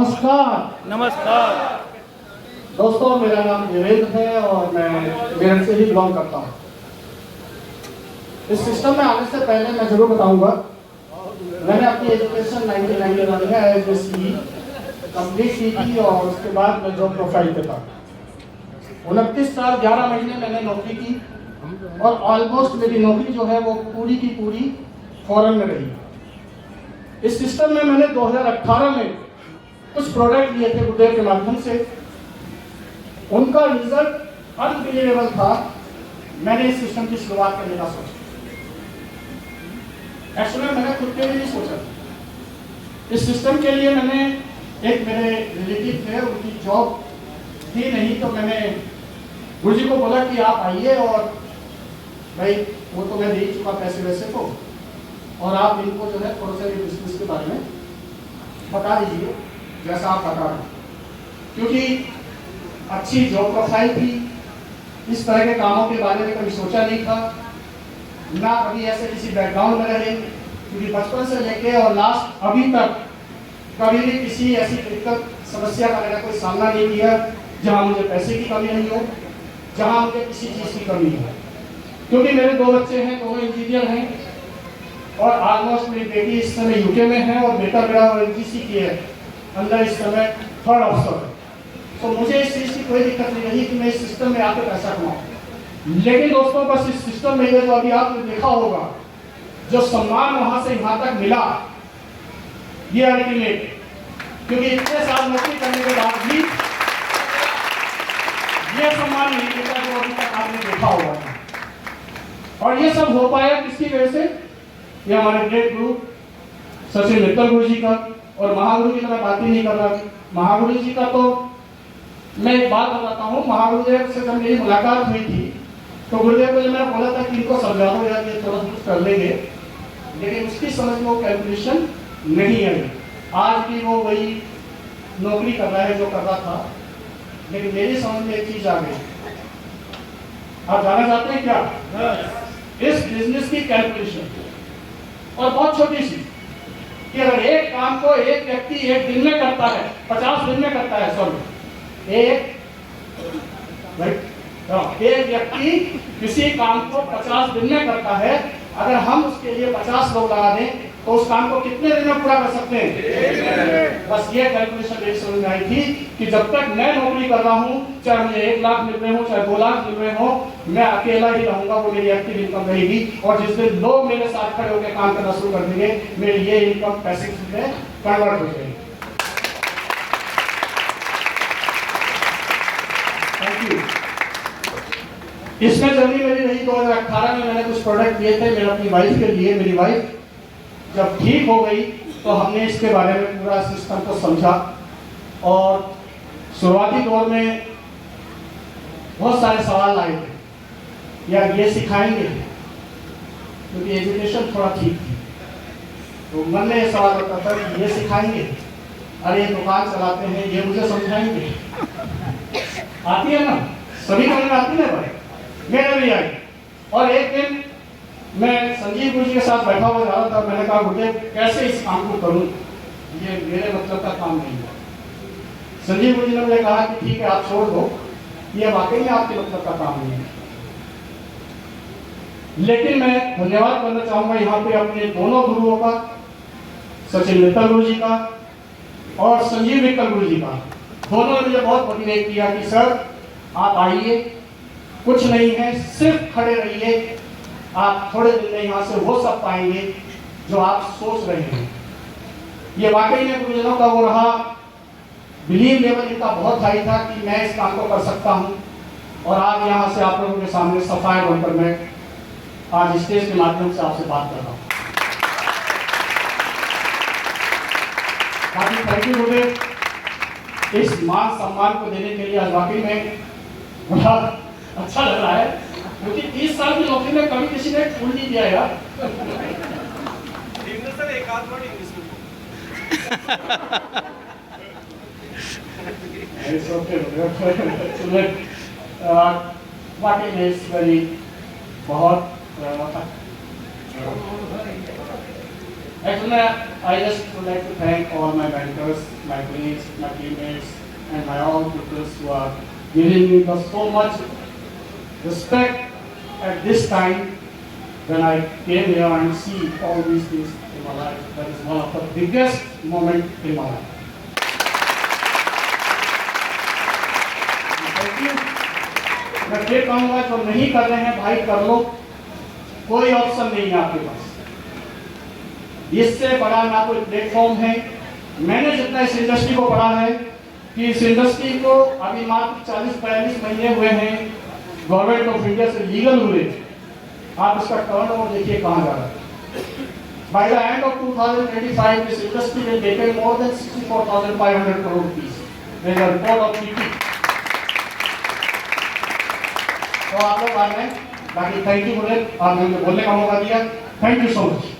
नमस्कार। नमस्कार दोस्तों, मेरा नाम देवेंद्र है और मैं मेरठ से ही बिलोंग करता हूँ। इस सिस्टम में आने से पहले मैं जरूर बताऊंगा, मैंने अपनी एजुकेशन 1991 में एसएससी कंप्लीट की थी और उसके बाद मैं जॉब प्रोफाइल पे था। 29 साल 11 महीने मैंने नौकरी की और ऑलमोस्ट मेरी नौकरी जो है वो पूरी की पूरी फॉरेन में रही। इस सिस्टम में मैंने 2018 में कुछ प्रोडक्ट लिए थे गुरुदेव के माध्यम से। उनका रिजल्ट अनबिलीवेबल था। मैंने इस सिस्टम की शुरुआत करने का सोचा। एक्चुअली मैंने खुद के लिए नहीं सोचा। इस सिस्टम के लिए मैंने एक मेरे रिलेटिव थे, उनकी जॉब थी नहीं, तो मैंने गुरु जी को बोला कि आप आइए और भाई वो तो मैं दे ही चुका पैसे वैसे को, और आप इनको जो है थोड़ा सा ये बिजनेस के बारे में बता दीजिए जैसा आप बता रहे हैं, क्योंकि अच्छी जॉब प्रोफाइल थी। इस तरह के कामों के बारे में कभी सोचा नहीं था, ना कभी ऐसे किसी बैकग्राउंड में रहे, क्योंकि बचपन से लेके और लास्ट अभी तक कभी भी किसी ऐसी दिक्कत समस्या का मैंने कोई सामना नहीं किया जहां मुझे पैसे की कमी नहीं हो, जहां मुझे किसी चीज़ की कमी हो। क्योंकि मेरे 2 बच्चे हैं, दोनों इंजीनियर हैं और ऑलमोस्ट मेरी बेटी इस समय यूके में है और बेटा मेरा एनजीसी की है अंदर इस समय 3rd अफसर है। तो मुझे इस चीज़ की कोई दिक्कत नहीं रही कि मैं इस सिस्टम में आकर पैसा कमाऊँ। लेकिन दोस्तों, बस इस सिस्टम में जो अभी आपने देखा होगा, जो सम्मान वहां से यहाँ तक मिला, ये अल्टीमेट, क्योंकि इतने साल नौकरी करने के बाद भी ये सम्मान नहीं मिलता जो अभी तक आपने देखा होगा। और ये सब हो पाया किसकी वजह से? ये हमारे ग्रेट गुरु सचिन मित्तल गुरु जी का। और महागुरु की तो मैं बात ही नहीं कर रहा। महागुरु जी का तो मैं एक बात बताता हूँ। महागुरुदेव से जब मेरी मुलाकात हुई थी तो गुरुदेव को जब मैंने बोला था कि इनको समझा दो यार, ये थोड़ा कुछ कर लेंगे, लेकिन उसकी समझ में वो कैलकुलेशन नहीं आई। आज भी वो वही नौकरी कर रहा है जो कर रहा था, लेकिन मेरी समझ में एक चीज आ गई। आप जानना चाहते हैं क्या? इस बिजनेस की कैलकुलेशन, और बहुत छोटी सी, कि अगर एक काम को एक व्यक्ति एक दिन में करता है, 50 दिन में करता है, सॉरी, एक व्यक्ति किसी काम को 50 दिन में करता है, अगर हम उसके लिए 50 लोग लगा दें तो उस काम को कितने दिन में पूरा कर सकते हैं? बस ये कैलकुलेशन मेरी समझ में आई थी कि जब तक मैं नौकरी कर रहा हूँ, चाहे मुझे 1 लाख मिल रहे हो, चाहे 2 लाख मिल रहे हो, मैं अकेला ही रहूंगा, वो मेरी एक्टिव इनकम रहेगी। और जिस दिन लोग मेरे साथ खड़े होकर काम करना शुरू कर देंगे, मेरी ये इनकम पैसिव में कन्वर्ट हो जाएगी। Thank you. इसमें जर्नी मेरी रही 2018 में मैंने कुछ प्रोडक्ट लिए थे मेरे अपनी वाइफ के लिए। मेरी वाइफ जब ठीक हो गई तो हमने इसके बारे में पूरा सिस्टम को समझा, और शुरुआती दौर में बहुत सारे सवाल आए थे, यार ये सिखाएंगे, क्योंकि एजुकेशन थोड़ा ठीक थी, तो मन में ये सवाल होता था कि ये सिखाएंगे, अरे दुकान चलाते हैं, ये मुझे समझाएंगे। आती है ना, सभी को आती है भाई, मेरे भी आई। और एक दिन मैं संजीव गुरु जी के साथ बैठा हुआ जा रहा था। मैंने कहा गुरुदेव कैसे इस काम को करूं, ये मेरे मतलब का काम नहीं है। संजीव गुरु जी ने मुझे कहा कि ठीक है आप छोड़ दो, ये वाकई में आपके मतलब का काम नहीं है। लेकिन मैं धन्यवाद करना चाहूंगा यहाँ पे अपने दोनों गुरुओं का, सचिन मित्तल गुरु जी का और संजीव मित्तल गुरु जी का। दोनों ने मुझे बहुत मोटिवेट किया कि सर आप आइए, कुछ नहीं है, सिर्फ खड़े रहिए, आप थोड़े दिन में यहाँ से वो सब पाएंगे जो आप सोच रहे हैं। ये वाकई में गुरुजनों का वो रहा, बिलीव लेवल इनका बहुत हाई था कि मैं इस काम को कर सकता हूँ। और आज यहाँ से आप लोगों के सामने सफाया बनकर मैं आज स्टेज के माध्यम से आपसे बात कर रहा हूँ। बाकी थैंक यू गुरुदेव, इस मान सम्मान को देने के लिए आज वाकई में बड़ा अच्छा लग रहा है, क्योंकि 30 साल की नौकरी में कभी किसी ने फूल नहीं दिया यार। सर एक आध वर्ड इंग्लिश में। बहुत Actually, I just would like to thank all my mentors, my colleagues, my teammates, and my all tutors who are giving me so much respect at this time when I came here and see all these things in my life. That is one of the biggest moment in my life. Thank you. मैं फिर कहूँगा जो नहीं कर रहे हैं भाई कर लो, कोई ऑप्शन नहीं है आपके पास। इससे बड़ा ना कोई प्लेटफॉर्म है। मैंने जितना इस इंडस्ट्री को पढ़ा है कि इस इंडस्ट्री को अभी मात्र 40-42 महीने हुए हैं गवर्नमेंट ऑफ इंडिया से लीगल हुए। आप इसका टर्नओवर देखिए कहाँ जा रहा है। By the end of 2025, this industry will become more than 64,500 crore rupees. There is a report of PT. तो आप लोग आ गए, बाकी थैंक यू बोले, आपने मुझे बोलने का मौका दिया। Thank you so much.